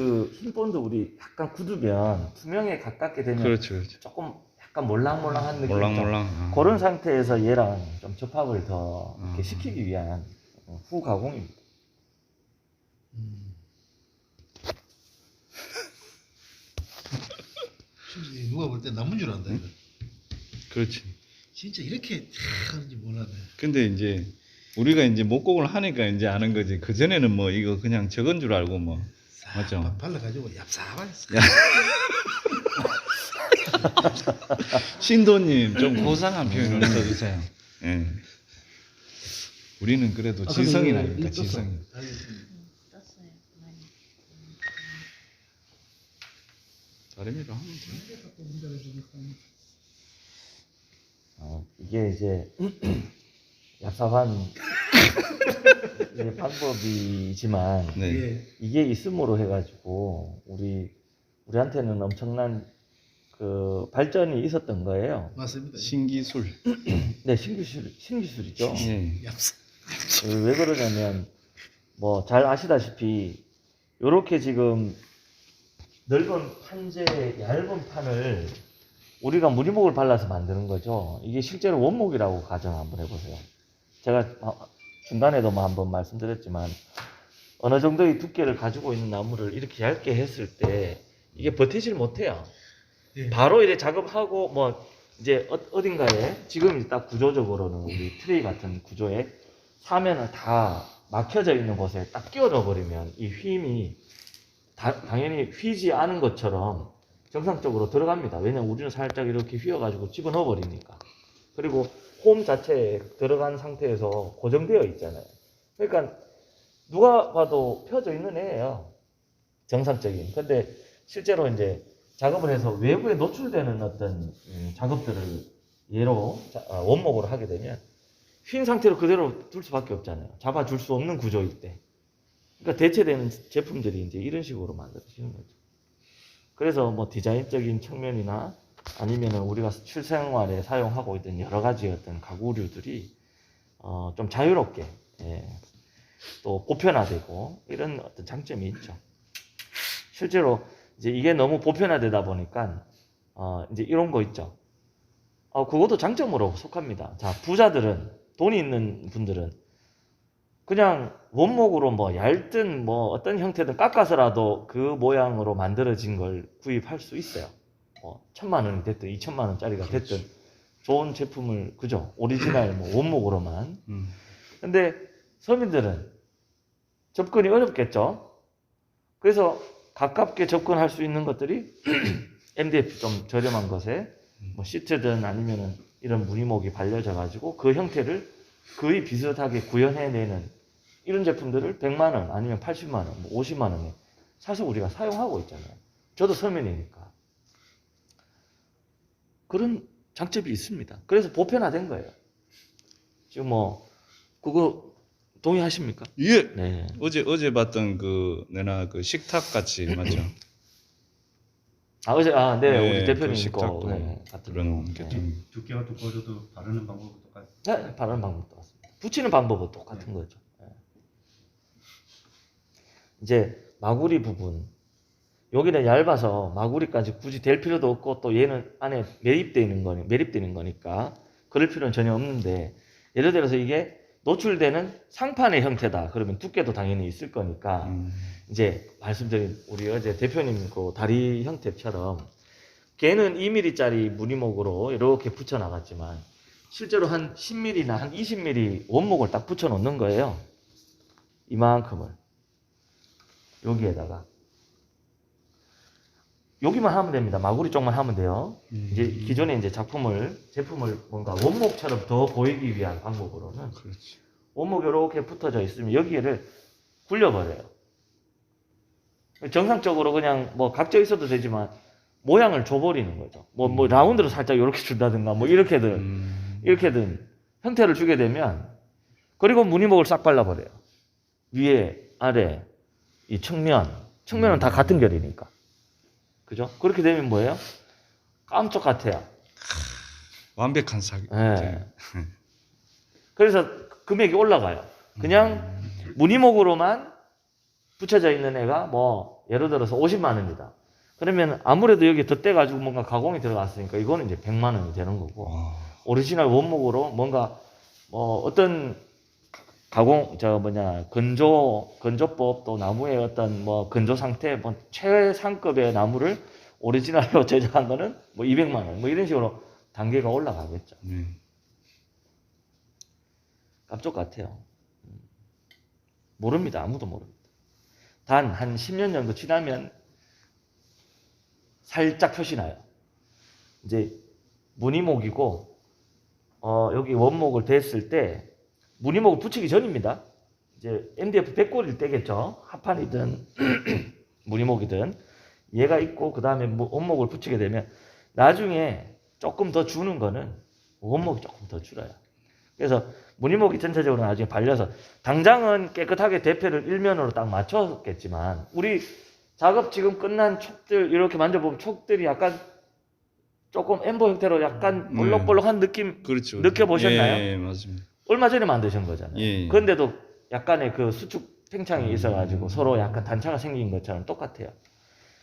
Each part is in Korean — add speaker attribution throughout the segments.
Speaker 1: 그 흰 본드 우리 약간 굳으면 투명에 가깝게 되면
Speaker 2: 그렇죠, 그렇죠.
Speaker 1: 조금 약간 몰랑몰랑한 느낌.
Speaker 2: 몰랑몰랑.
Speaker 1: 그런 상태에서 얘랑 좀 접합을 더 이렇게
Speaker 2: 아.
Speaker 1: 시키기 위한 후 가공입니다.
Speaker 3: 진짜 누가 볼 때 남은 줄 안다 이거.
Speaker 2: 그렇지.
Speaker 3: 진짜 이렇게 하는지 몰랐네.
Speaker 2: 근데 이제 우리가 이제 목공을 하니까 이제 아는 거지. 그 전에는 뭐 이거 그냥 적은 줄 알고 뭐. 맞죠.
Speaker 3: 발라가지고 얍삽하게.
Speaker 2: 신도님 좀 고상한 표현을 써주세요. 예. 우리는 그래도 지성이 나니까 지성이.
Speaker 4: 떴어요. 많이.
Speaker 2: 다리미로 하면 돼.
Speaker 1: 이게 이제 얍삽한 이제 방법이지만
Speaker 2: 네.
Speaker 3: 예.
Speaker 1: 이게 있음으로 해가지고 우리한테는 엄청난 그 발전이 있었던 거예요.
Speaker 3: 맞습니다.
Speaker 2: 신기술.
Speaker 1: 네, 신기술이죠.
Speaker 2: 예.
Speaker 3: 얍삽.
Speaker 1: 왜 그러냐면 뭐 잘 아시다시피 요렇게 지금 넓은 판재 얇은 판을 우리가 무늬목을 발라서 만드는 거죠. 이게 실제로 원목이라고 가정 한번 해보세요. 제가 중간에도 뭐 한번 말씀드렸지만 어느 정도의 두께를 가지고 있는 나무를 이렇게 얇게 했을 때 이게 버티질 못해요.
Speaker 3: 예.
Speaker 1: 바로 이제 작업하고 뭐 이제 어딘가에 지금 딱 구조적으로는 우리 트레이 같은 구조에 사면을 다 막혀져 있는 곳에 딱 끼워 넣어버리면 이 휨이 당연히 휘지 않은 것처럼 정상적으로 들어갑니다. 왜냐면 우리는 살짝 이렇게 휘어가지고 집어넣어 버리니까. 그리고 홈 자체에 들어간 상태에서 고정되어 있잖아요. 그러니까 누가 봐도 펴져 있는 애예요. 정상적인. 근데 실제로 이제 작업을 해서 외부에 노출되는 어떤 작업들을 예로 원목으로 하게 되면 휨 상태로 그대로 둘 수밖에 없잖아요. 잡아줄 수 없는 구조일 때. 그러니까 대체되는 제품들이 이제 이런 식으로 만들어지는 거죠. 그래서 뭐 디자인적인 측면이나 아니면은 우리가 실생활에 사용하고 있던 여러 가지 어떤 가구류들이 좀 자유롭게 또 보편화되고 이런 어떤 장점이 있죠. 실제로 이제 이게 너무 보편화되다 보니까 이제 이런 거 있죠. 그것도 장점으로 속합니다. 자, 부자들은 돈이 있는 분들은 그냥 원목으로 뭐 얇든 뭐 어떤 형태든 깎아서라도 그 모양으로 만들어진 걸 구입할 수 있어요. 1,000만 원이 됐든 2,000만 원짜리가 됐든 좋은 제품을 그죠? 오리지널 뭐 원목으로만. 근데 서민들은 접근이 어렵겠죠. 그래서 가깝게 접근할 수 있는 것들이 MDF 좀 저렴한 것에 뭐 시트든 아니면은 이런 무늬목이 발려져 가지고 그 형태를 거의 비슷하게 구현해내는 이런 제품들을 100만 원 아니면 80만 원, 뭐 50만 원에 사실 우리가 사용하고 있잖아요. 저도 서민이니까. 그런 장점이 있습니다. 그래서 보편화된 거예요. 지금 뭐 그거 동의하십니까?
Speaker 2: 예.
Speaker 1: 네.
Speaker 2: 어제 봤던 그 내나 그 식탁 같이 맞죠?
Speaker 1: 네,
Speaker 2: 네,
Speaker 1: 우리 대표님
Speaker 2: 그 식탁도
Speaker 1: 거 같은
Speaker 2: 그런
Speaker 1: 거.
Speaker 2: 게
Speaker 1: 네.
Speaker 2: 좀
Speaker 5: 두께가 두꺼워져도 바르는 방법은 똑같아요.
Speaker 1: 네, 바르는 방법도 똑같습니다. 붙이는 방법은 똑같은 거죠. 네. 이제 마구리 부분 여기는 얇아서 마구리까지 굳이 될 필요도 없고 또 얘는 안에 매립되는 거니까 그럴 필요는 전혀 없는데 예를 들어서 이게 노출되는 상판의 형태다. 그러면 두께도 당연히 있을 거니까 이제 말씀드린 우리 어제 대표님 그 다리 형태처럼 걔는 2mm짜리 무늬목으로 이렇게 붙여 나갔지만 실제로 한 10mm나 한 20mm 원목을 딱 붙여 놓는 거예요. 이만큼을 여기에다가 여기만 하면 됩니다. 마구리 쪽만 하면 돼요. 이제 기존에 이제 제품을 뭔가 원목처럼 더 보이기 위한 방법으로는
Speaker 2: 그렇지.
Speaker 1: 원목이 이렇게 붙어져 있으면 여기를 굴려버려요. 정상적으로 그냥 뭐 각져 있어도 되지만 모양을 줘버리는 거죠. 뭐 라운드로 살짝 이렇게 준다든가 뭐 이렇게든 형태를 주게 되면 그리고 무늬목을 싹 발라버려요. 위에, 아래, 이 측면은 다 같은 결이니까. 그죠? 그렇게 되면 뭐예요? 깜짝 같아요.
Speaker 2: 완벽한 사기.
Speaker 1: 네. 그래서 금액이 올라가요. 그냥 무늬목으로만 붙여져 있는 애가 뭐 예를 들어서 50만 원이다. 그러면 아무래도 여기 덧대 가지고 뭔가 가공이 들어갔으니까 이거는 이제 100만 원이 되는 거고 오리지널 원목으로 뭔가 뭐 어떤 가공 건조법 또 나무의 어떤 뭐 건조 상태 뭐 최상급의 나무를 오리지널로 제작한 거는 뭐 200만 원 뭐 이런 식으로 단계가 올라가겠죠. 깜짝 같아요. 모릅니다. 아무도 모릅니다. 단 한 10년 정도 지나면 살짝 표시 나요. 이제 무늬목이고 여기 원목을 댔을 때 무늬목을 붙이기 전입니다. 이제 MDF 백골일 때겠죠. 합판이든 무늬목이든 얘가 있고 그 다음에 원목을 붙이게 되면 나중에 조금 더 주는 거는 원목이 조금 더 줄어요. 그래서 무늬목이 전체적으로 나중에 발려서 당장은 깨끗하게 대패를 일면으로 딱 맞췄겠지만 우리 작업 지금 끝난 촉들 이렇게 만져보면 촉들이 약간 조금 엠보 형태로 약간 볼록볼록한 느낌
Speaker 2: 그렇죠.
Speaker 1: 느껴보셨나요?
Speaker 2: 예, 맞습니다.
Speaker 1: 얼마 전에 만드신 거잖아요.
Speaker 2: 예.
Speaker 1: 그런데도 약간의 그 수축 팽창이 있어가지고 서로 약간 단차가 생긴 것처럼 똑같아요.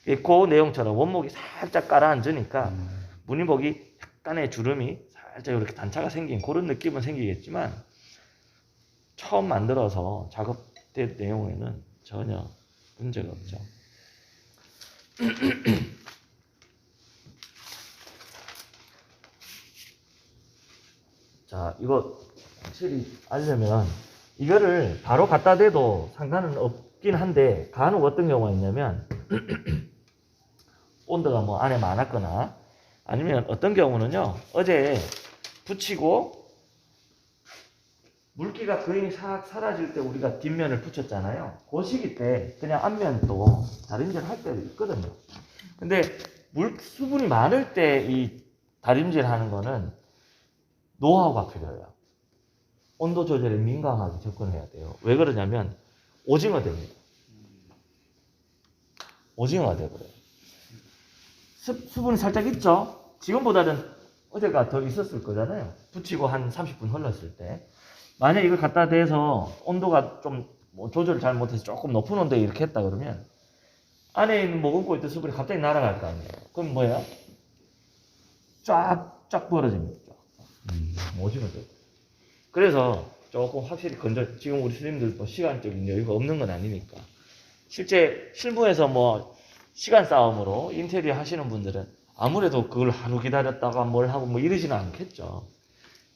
Speaker 1: 그 내용처럼 원목이 살짝 가라앉으니까 무늬목이 약간의 주름이 살짝 이렇게 단차가 생긴 그런 느낌은 생기겠지만 처음 만들어서 작업된 내용에는 전혀 문제가 없죠. 자, 이거 확실히 알려면 이거를 바로 갖다 대도 상관은 없긴 한데 간혹 어떤 경우가 있냐면 온도가 뭐 안에 많았거나 아니면 어떤 경우는요 어제 붙이고 물기가 거의 싹 사라질 때 우리가 뒷면을 붙였잖아요. 그 시기 때 그냥 앞면도 다림질 할 때도 있거든요. 근데 수분이 많을 때 이 다림질 하는 거는 노하우가 필요해요. 온도 조절에 민감하게 접근해야 돼요. 왜 그러냐면 오징어 됩니다. 오징어가 돼버려요. 수분이 살짝 있죠? 지금보다는 어제가 더 있었을 거잖아요. 붙이고 한 30분 흘렀을 때. 만약 이걸 갖다 대서 온도가 좀 뭐 조절을 잘 못해서 조금 높은 온도에 이렇게 했다 그러면 안에 있는 머금고 있던 수분이 갑자기 날아갈 거 아니에요. 그럼 뭐예요? 쫙 벌어집니다. 오징어 돼요. 그래서 조금 확실히 지금 우리 스님들 뭐 시간적인 여유가 없는 건 아니니까. 실제 실무에서 뭐 시간 싸움으로 인테리어 하시는 분들은 아무래도 그걸 하루 기다렸다가 뭘 하고 뭐 이러지는 않겠죠.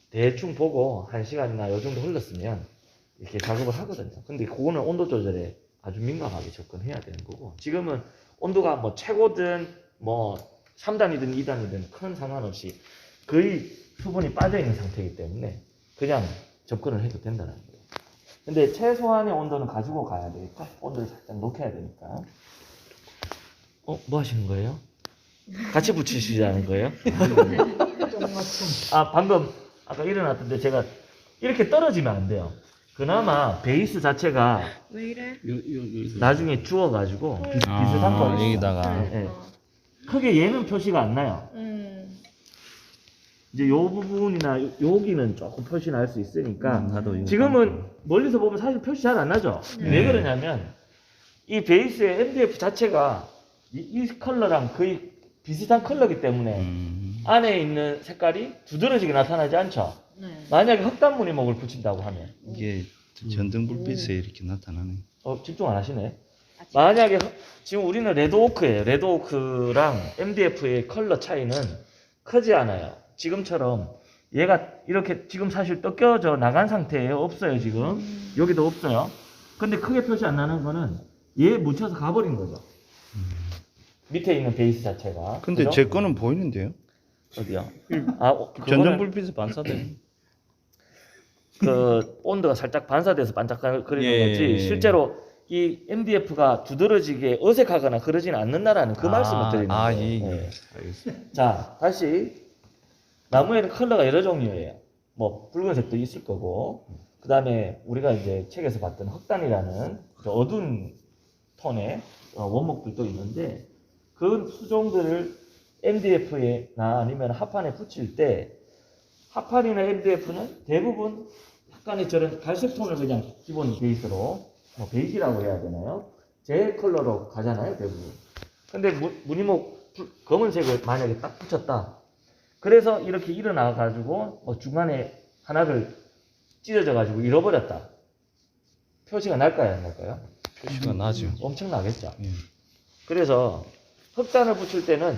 Speaker 1: 대충 보고 1시간이나 요 정도 흘렀으면 이렇게 작업을 하거든요. 근데 그거는 온도 조절에 아주 민감하게 접근해야 되는 거고 지금은 온도가 뭐 최고든 뭐 3단이든 2단이든 큰 상관없이 거의 수분이 빠져있는 상태이기 때문에 그냥 접근을 해도 된다는 거예요. 근데 최소한의 온도는 가지고 가야 되니까 온도를 살짝 높여야 되니까. 뭐 하시는 거예요? 같이 붙이시자는 거예요? 방금 아까 일어났던데 제가 이렇게 떨어지면 안 돼요. 그나마 베이스 자체가
Speaker 4: 왜 이래?
Speaker 1: 나중에 주워가지고 비슷한 거
Speaker 2: 여기다가
Speaker 1: 네. 크게 얘는 표시가 안 나요. 이제 요 부분이나 여기는 조금 표시 날 수 있으니까 지금은 멀리서 보면 사실 표시 잘 안 나죠. 왜 그러냐면 이 베이스의 MDF 자체가 이 컬러랑 거의 비슷한 컬러이기 때문에 안에 있는 색깔이 두드러지게 나타나지 않죠.
Speaker 4: 네.
Speaker 1: 만약에 흑단 무늬목을 붙인다고 하면
Speaker 2: 이게 전등불빛에 이렇게 나타나네.
Speaker 1: 집중 안 하시네. 만약에 지금 우리는 레드오크예요. 레드오크랑 MDF의 컬러 차이는 크지 않아요. 지금처럼 얘가 이렇게 지금 사실 뜯겨져 나간 상태예요. 없어요 지금. 여기도 없어요. 근데 크게 표시 안 나는 거는 얘 묻혀서 가버린 거죠. 밑에 있는 베이스 자체가.
Speaker 2: 근데
Speaker 1: 그죠?
Speaker 2: 제 거는 보이는데요?
Speaker 1: 어디요?
Speaker 2: 전등불빛에 반사되는.
Speaker 1: 그 온도가 살짝 반사돼서 반짝거리는
Speaker 2: 예.
Speaker 1: 거지 실제로 이 MDF가 두드러지게 어색하거나 그러지는 않는다라는 그 말씀을 드리는 거예요. 예.
Speaker 2: 알겠습니다.
Speaker 1: 자, 다시 나무에는 컬러가 여러 종류예요. 뭐 붉은색도 있을 거고 그 다음에 우리가 이제 책에서 봤던 흑단이라는 어두운 톤의 원목들도 있는데 그 수종들을 MDF나 아니면 합판에 붙일 때 합판이나 MDF는 대부분 약간의 저런 갈색 톤을 그냥 기본 베이스로 뭐 베이지라고 해야 되나요? 제 컬러로 가잖아요, 대부분. 근데 무늬목 검은색을 만약에 딱 붙였다. 그래서 이렇게 일어나 가지고 뭐 중간에 하나를 찢어져 가지고 잃어버렸다. 표시가 날까요, 안 날까요?
Speaker 2: 표시가 나죠.
Speaker 1: 엄청 나겠죠.
Speaker 2: 예.
Speaker 1: 그래서 흑단을 붙일 때는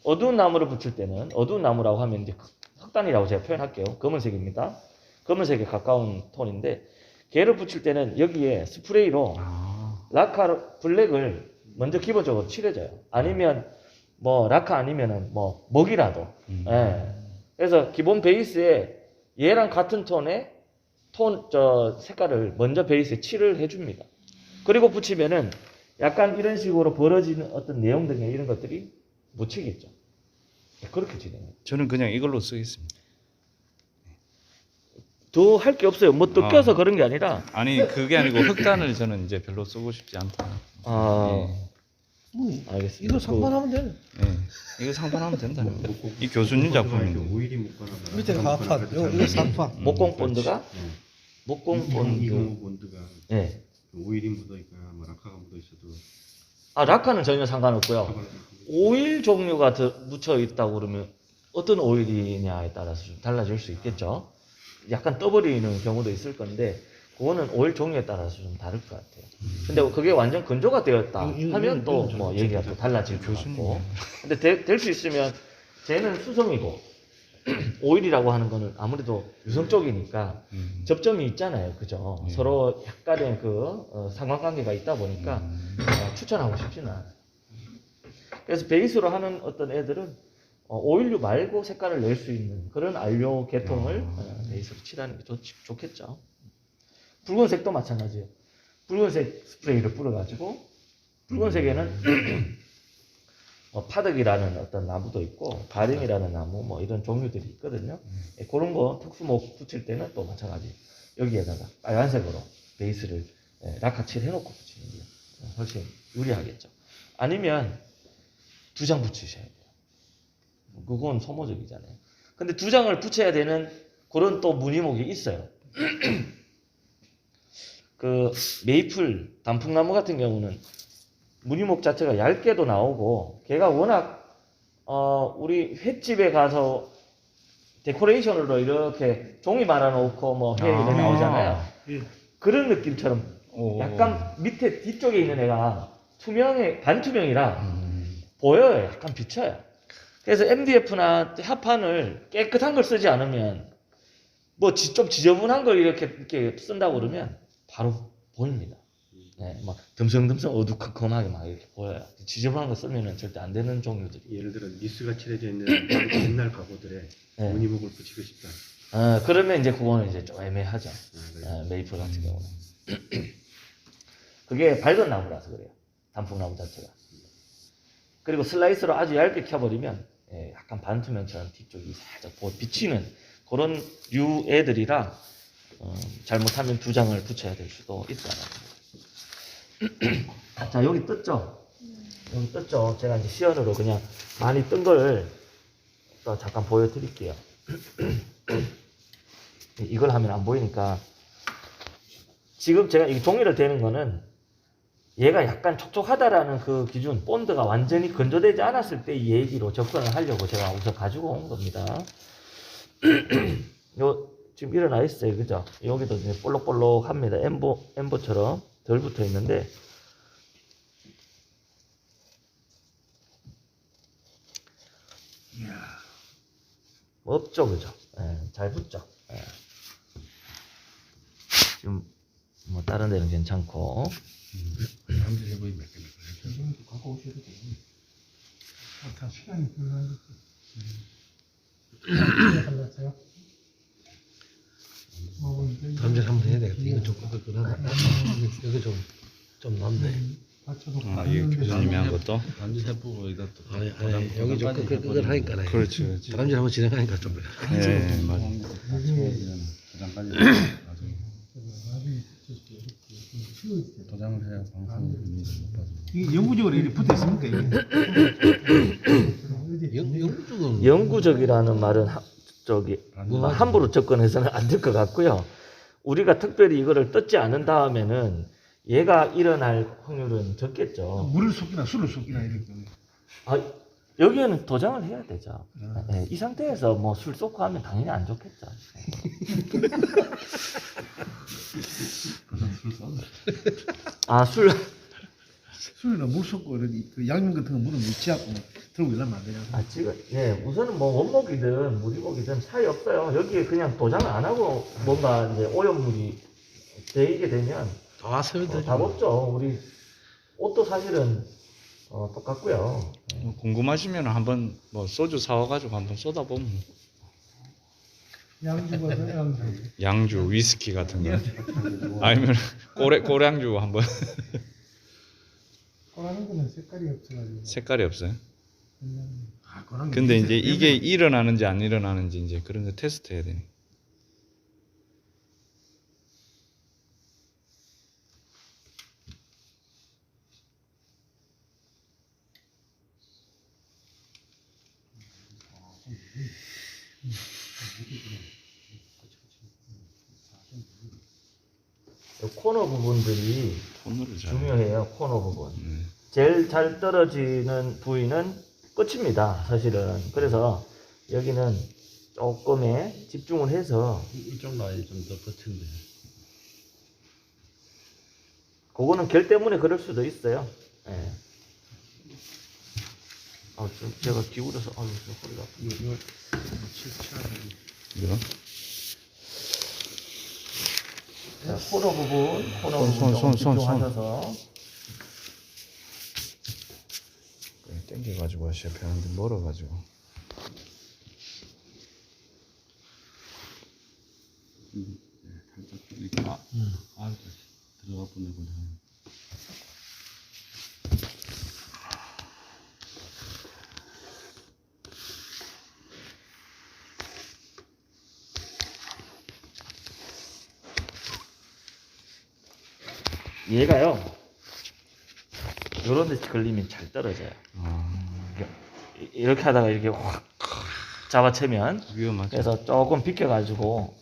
Speaker 1: 어두운 나무를 붙일 때는 어두운 나무라고 하면 이제 흑단이라고 제가 표현할게요. 검은색입니다. 검은색에 가까운 톤인데 걔를 붙일 때는 여기에 스프레이로 라카 블랙을 먼저 기본적으로 칠해줘요. 아니면 뭐 라카 아니면은 뭐 먹이라도. 예. 그래서 기본 베이스에 얘랑 같은 톤의 색깔을 먼저 베이스에 칠을 해줍니다. 그리고 붙이면은 약간 이런 식으로 벌어지는 어떤 내용 등의 이런 것들이 묻히겠죠. 그렇게 진행해요.
Speaker 2: 저는 그냥 이걸로 쓰겠습니다.
Speaker 1: 더 할 게 없어요. 뭐 또 껴서 그런 게 아니라.
Speaker 2: 아니 그게 아니고 흑단을 저는 이제 별로 쓰고 싶지 않다.
Speaker 1: 알겠습니다.
Speaker 3: 이거 상판하면 되네.
Speaker 2: 예. 이거 상판하면 된다는 거. 이 교수님 작품인데.
Speaker 5: 오일이 묻거나
Speaker 3: 밑에 가판, 이거 상판.
Speaker 1: 목공 본드가 목공 본드.
Speaker 5: 이거 본드가
Speaker 1: 예.
Speaker 5: 오일이 묻어 있거나 뭐 라카가 묻어 있어도
Speaker 1: 라카는 전혀 상관없고요. 오일 종류가 묻혀 있다고 그러면 어떤 오일이냐에 따라서 좀 달라질 수 있겠죠. 약간 떠버리는 경우도 있을 건데 그거는 오일 종류에 따라서 좀 다를 것 같아요. 근데 그게 완전 건조가 되었다 하면 또 뭐 얘기가 또 달라질 것 같고. 근데 될 수 있으면 쟤는 수성이고 오일이라고 하는 거는 아무래도 유성 쪽이니까 접점이 있잖아요. 그죠? 서로 약간의 상관관계가 있다 보니까 추천하고 싶지는 않아요. 그래서 베이스로 하는 어떤 애들은 오일류 말고 색깔을 낼 수 있는 그런 안료 계통을 베이스로 칠하는 게 좋겠죠. 붉은색도 마찬가지예요. 붉은색 스프레이를 뿌려가지고 붉은색에는 파덕이라는 어떤 나무도 있고 바림이라는 나무 뭐 이런 종류들이 있거든요. 그런 거 특수목 붙일 때는 또 마찬가지 여기에다가 빨간색으로 베이스를 라카칠 해놓고 붙이는 게 훨씬 유리하겠죠. 아니면 2장 붙이셔야 돼요. 그건 소모적이잖아요. 근데 2장을 붙여야 되는 그런 또 무늬목이 있어요. 그 메이플 단풍나무 같은 경우는 무늬목 자체가 얇게도 나오고 걔가 워낙 우리 횟집에 가서 데코레이션으로 이렇게 종이 말아놓고 뭐 회 이렇게 나오잖아요. 그런 느낌처럼 약간 밑에 뒤쪽에 있는 애가 반투명이라 보여요. 약간 비쳐요. 그래서 MDF나 합판을 깨끗한 걸 쓰지 않으면 뭐 좀 지저분한 걸 이렇게 쓴다고 그러면 바로 보입니다. 네, 막 듬성듬성 어두컴컴하게 막 이렇게 보여요. 지저분한 거 쓰면은 절대 안 되는 종류들이.
Speaker 5: 예를 들어 니스가 칠해져 있는 옛날 가구들에
Speaker 1: 네.
Speaker 5: 무늬목을 붙이고 싶다.
Speaker 1: 그러면 이제 그거는 이제 좀 애매하죠. 메이플 같은 경우는. 그게 밝은 나무라서 그래요. 단풍나무 자체가. 그리고 슬라이스로 아주 얇게 켜버리면 약간 반투명처럼 뒤쪽이 살짝 비치는 그런 류 애들이라 잘못하면 2장을 붙여야 될 수도 있다는 자, 여기 떴죠? 여기 떴죠? 제가 이제 시연으로 그냥 많이 뜬 걸 또 잠깐 보여드릴게요. 이걸 하면 안 보이니까. 지금 제가 이 종이를 대는 거는 얘가 약간 촉촉하다라는 그 기준, 본드가 완전히 건조되지 않았을 때 이 얘기로 접근을 하려고 제가 우선 가지고 온 겁니다. 지금 일어나 있어요. 그죠? 여기도 이제 볼록볼록합니다. 엠보처럼 덜 붙어 있는데, 없죠, 그죠? 잘 붙죠. 지금 뭐 다른 데는 괜찮고.
Speaker 3: 남들 해보이 몇 개. 지금도 갖고 오셔도 되겠네. 시간이 필요하니까. 달랐어요? 담배 한번 해야 되겠다. 이거 좀 끄덕끄덕하다. 이거 좀 남네.
Speaker 2: 이 교수님이 한 것도.
Speaker 3: 담배 해보고 이것도. 아니 여기 좀 끄덕끄덕하니까.
Speaker 2: 그렇지.
Speaker 3: 담배 한번 진행하니까 좀.
Speaker 2: 네, 맞아.
Speaker 5: 도장까지 나중에 도장을 해야 방송이 못 봐서.
Speaker 3: 이게 영구적으로 이렇게 붙어 있습니까 이게? 영구적은
Speaker 1: 영구적이라는 말은 함부로 접근해서는 안 될 것 같고요. 우리가 특별히 이거를 떴지 않은 다음에는 얘가 일어날 확률은 적겠죠.
Speaker 3: 물을 쏟기나 술을 쏟기나 이럴 경우에.
Speaker 1: 아, 여기에는 도장을 해야 되죠.
Speaker 3: 아.
Speaker 1: 네, 이 상태에서 뭐 술 쏟고 하면 당연히 안 좋겠죠.
Speaker 3: 술 쏟아.
Speaker 1: 아, 술.
Speaker 3: 술이나 물 쏟고 이런 그 양념 같은 거 물은 위치하고 들고 이러면 안 되냐.
Speaker 1: 아, 지금, 예, 우선은 뭐 원목이든 무리목이든 차이 없어요. 여기에 그냥 도장을 안 하고 뭔가 이제 오염물이 배이게 되면
Speaker 3: 다 스며들죠.
Speaker 1: 답 없죠. 우리 옷도 사실은 똑같고요.
Speaker 2: 뭐 궁금하시면 한번 뭐 소주 사와가지고 한번 쏟아보면
Speaker 3: 양주가 양주.
Speaker 2: 양주, 위스키 같은 거 아니면 고량주 한번
Speaker 3: 꺼라는 거는 색깔이 없어가지고.
Speaker 2: 색깔이 없어요.
Speaker 3: 아, 꺼라는
Speaker 2: 근데
Speaker 3: 게
Speaker 2: 이제
Speaker 3: 냄새-
Speaker 2: 이게 일어나는지 안 일어나는지 이제 그런 거 테스트 해야 되니.
Speaker 1: 코너 부분들이
Speaker 2: 손으로 잘.
Speaker 1: 중요해요. 코너 부분.
Speaker 2: 네.
Speaker 1: 제일 잘 떨어지는 부위는 끝입니다. 사실은. 그래서 여기는 조금의 집중을 해서
Speaker 5: 이쪽 라인 좀 더 붙은데.
Speaker 1: 그거는 결 때문에 그럴 수도 있어요. 예. 아, 좀 제가 기울여서 아유, 좀 허리가 아프네.
Speaker 2: 이거
Speaker 1: 자, 코너 부분, 코너
Speaker 2: 손,
Speaker 1: 부분
Speaker 2: 손, 손, 손.
Speaker 1: 집중하셔서
Speaker 2: 땡겨가지고 하셔야 되는데 멀어가지고.
Speaker 5: 살짝 이렇게 들어가 보내 보자.
Speaker 1: 얘가요. 요런 데 걸리면 잘 떨어져요. 이렇게 하다가 이렇게 확 잡아채면
Speaker 2: 위험하죠.
Speaker 1: 그래서 조금 비켜가지고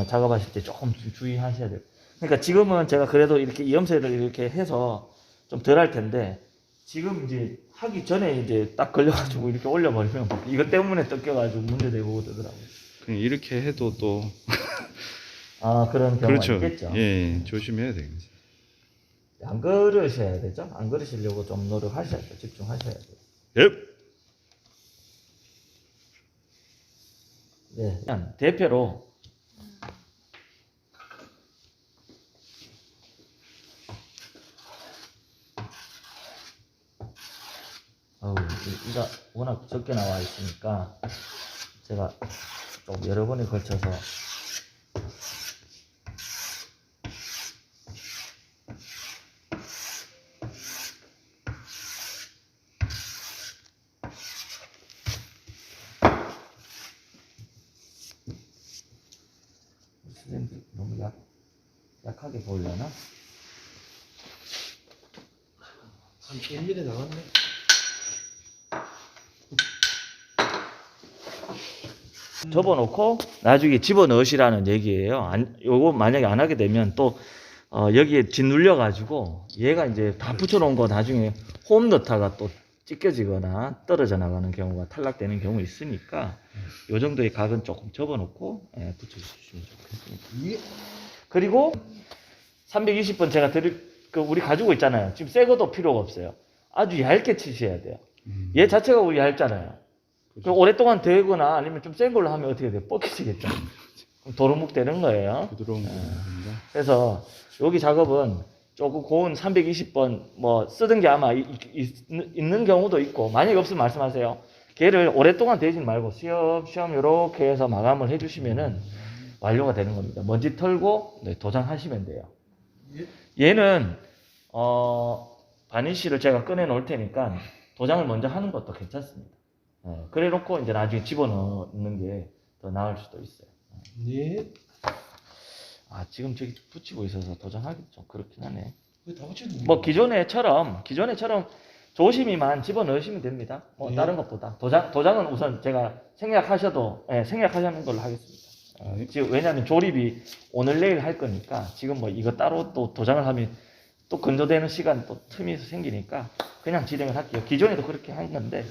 Speaker 1: 작업하실 때 조금 주의하셔야 돼요. 그러니까 지금은 제가 그래도 이렇게 이염새를 이렇게 해서 좀 덜 할 텐데 지금 이제 하기 전에 이제 딱 걸려가지고 이렇게 올려버리면 이것 때문에 뜯겨가지고 문제되고 그러더라고요.
Speaker 2: 그냥 이렇게 해도 또
Speaker 1: 아, 그런 경우가
Speaker 2: 그렇죠.
Speaker 1: 있겠죠.
Speaker 2: 예, 조심해야 되겠지.
Speaker 1: 안 그러셔야 되죠. 안 그러시려고 좀 노력하셔야 돼요. 집중하셔야 돼요.
Speaker 2: 예.
Speaker 1: 네, 그냥 대표로 이가 워낙 적게 나와 있으니까 제가 좀 여러 번에 걸쳐서 선생님 너무 약하게 보이려나?
Speaker 3: 한 1mm 나왔네.
Speaker 1: 접어놓고 나중에 집어넣으시라는 얘기예요. 요거 만약에 안 하게 되면 또 여기에 짓눌려 가지고 얘가 이제 다 붙여놓은 거 나중에 홈 넣다가 또 찢겨지거나 떨어져 나가는 경우가 탈락되는 경우 있으니까 요 정도의 각은 조금 접어놓고 붙여주시면 좋겠습니다. 그리고 320번 제가 우리 가지고 있잖아요. 지금 새 것도 필요가 없어요. 아주 얇게 치셔야 돼요. 얘 자체가 우리 얇잖아요. 그럼 오랫동안 되거나 아니면 좀 센 걸로 하면 어떻게 돼요? 뻑해지겠죠. 그럼 도루묵 되는 거예요.
Speaker 2: 부드러운 겁니다.
Speaker 1: 그래서 여기 작업은 조금 고운 320번 뭐 쓰던 게 아마 있는 경우도 있고 만약에 없으면 말씀하세요. 걔를 오랫동안 대지 말고 시험시험 이렇게 해서 마감을 해주시면은 완료가 되는 겁니다. 먼지 털고 도장하시면 돼요. 얘는 바니쉬를 제가 꺼내 놓을 테니까 도장을 먼저 하는 것도 괜찮습니다. 그래 놓고 이제 나중에 집어넣는 게 더 나을 수도 있어요.
Speaker 3: 네.
Speaker 1: 아, 지금 저기 붙이고 있어서 도장하기 좀 그렇긴 하네.
Speaker 3: 왜다 붙이는
Speaker 1: 뭐 기존에처럼 조심히만 집어넣으시면 됩니다. 뭐
Speaker 3: 네.
Speaker 1: 다른 것보다 도장은 우선 제가 생략하셔도 생략하시는 걸로 하겠습니다. 지금 왜냐하면 조립이 오늘 내일 할 거니까 지금 뭐 이거 따로 또 도장을 하면 또 건조되는 시간 또 틈이 생기니까 그냥 진행을 할게요. 기존에도 그렇게 한 건데.